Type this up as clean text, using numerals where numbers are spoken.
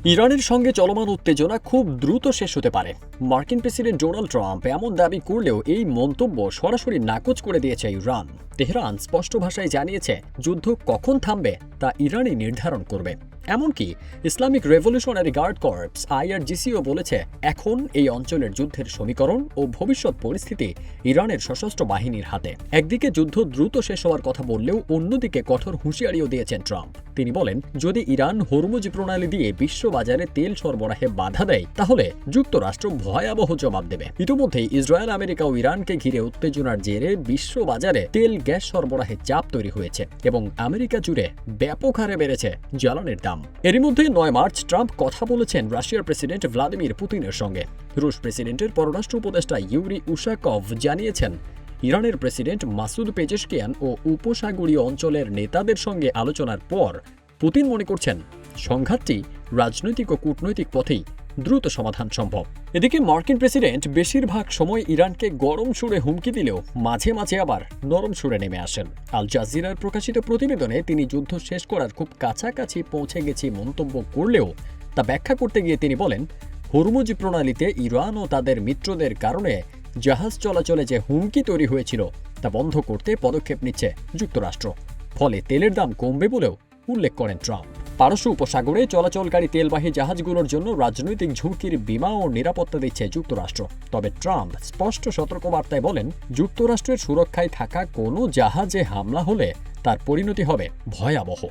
ইরানের সঙ্গে চলমান উত্তেজনা খুব দ্রুত শেষ হতে পারে। মার্কিন প্রেসিডেন্ট ডোনাল্ড ট্রাম্প এমন দাবি করলেও এই মন্তব্য সরাসরি নাকচ করে দিয়েছে ইরান। তেহরান স্পষ্ট ভাষায় জানিয়েছে, যুদ্ধ কখন থামবে তা ইরানই নির্ধারণ করবে। এমনকি ইসলামিক রেভলিউশনারি গার্ড কর্পস IRGCও বলেছে, এখন এই অঞ্চলের যুদ্ধের সমীকরণ ও ভবিষ্যৎ পরিস্থিতি ইরানের সশস্ত্র বাহিনীর হাতে। একদিকে যুদ্ধ দ্রুত শেষ হওয়ার কথা বললেও অন্যদিকে কঠোর হুঁশিয়ারিও দিয়েছেন ট্রাম্প। তিনি বলেন, যদি ইরান হরমুজ প্রণালী দিয়ে বিশ্ববাজারে তেল সরবরাহে বাধা দেয় তাহলে যুক্তরাষ্ট্র ভয়াবহ জবাব দেবে। ইতিমধ্যেই ইসরায়েল, আমেরিকা ও ইরানকে ঘিরে উত্তেজনার জেরে বিশ্ববাজারে তেল গ্যাস সরবরাহে চাপ তৈরি হয়েছে এবং আমেরিকা জুড়ে ব্যাপক হারে বেড়েছে জ্বালানির দাম। এরই মধ্যে 9 মার্চ ট্রাম্প কথা বলেছেন রাশিয়ার প্রেসিডেন্ট ভ্লাদিমির পুতিনের সঙ্গে। রুশ প্রেসিডেন্টের পররাষ্ট্র উপদেষ্টা ইউরি উশাকভ জানিয়েছেন, ইরানের প্রেসিডেন্ট মাসুদ পেজেশকিয়ান ও উপসাগরীয় অঞ্চলের নেতাদের সঙ্গে আলোচনার পর পুতিন মনে করছেন সংঘাতটি রাজনৈতিক ও কূটনৈতিক পথেই দ্রুত সমাধান সম্ভব। এদিকে মার্কিন প্রেসিডেন্ট বেশিরভাগ সময় ইরানকে গরম সুরে হুমকি দিলেও মাঝে মাঝে আবার নরম সুরে নেমে আসেন। আল জাজিরার প্রকাশিত প্রতিবেদনে তিনি যুদ্ধ শেষ করার খুব কাছাকাছি পৌঁছে গেছি মন্তব্য করলেও তা ব্যাখ্যা করতে গিয়ে তিনি বলেন, হরমুজ প্রণালীতে ইরান ও তাদের মিত্রদের কারণে জাহাজ চলাচলে যে হুমকি তৈরি হয়েছিল তা বন্ধ করতে পদক্ষেপ নিচ্ছে যুক্তরাষ্ট্র। ফলে তেলের দাম কমবে বলেও উল্লেখ করেন ট্রাম্প। পারস্য উপসাগরে চলাচলকারী তেলবাহী জাহাজগুলোর জন্য রাজনৈতিক ঝুঁকির বীমা ও নিরাপত্তা দিচ্ছে যুক্তরাষ্ট্র। তবে ট্রাম্প স্পষ্ট সতর্কবার্তায় বলেন, যুক্তরাষ্ট্রের সুরক্ষায় থাকা কোনো জাহাজে হামলা হলে তার পরিণতি হবে ভয়াবহ।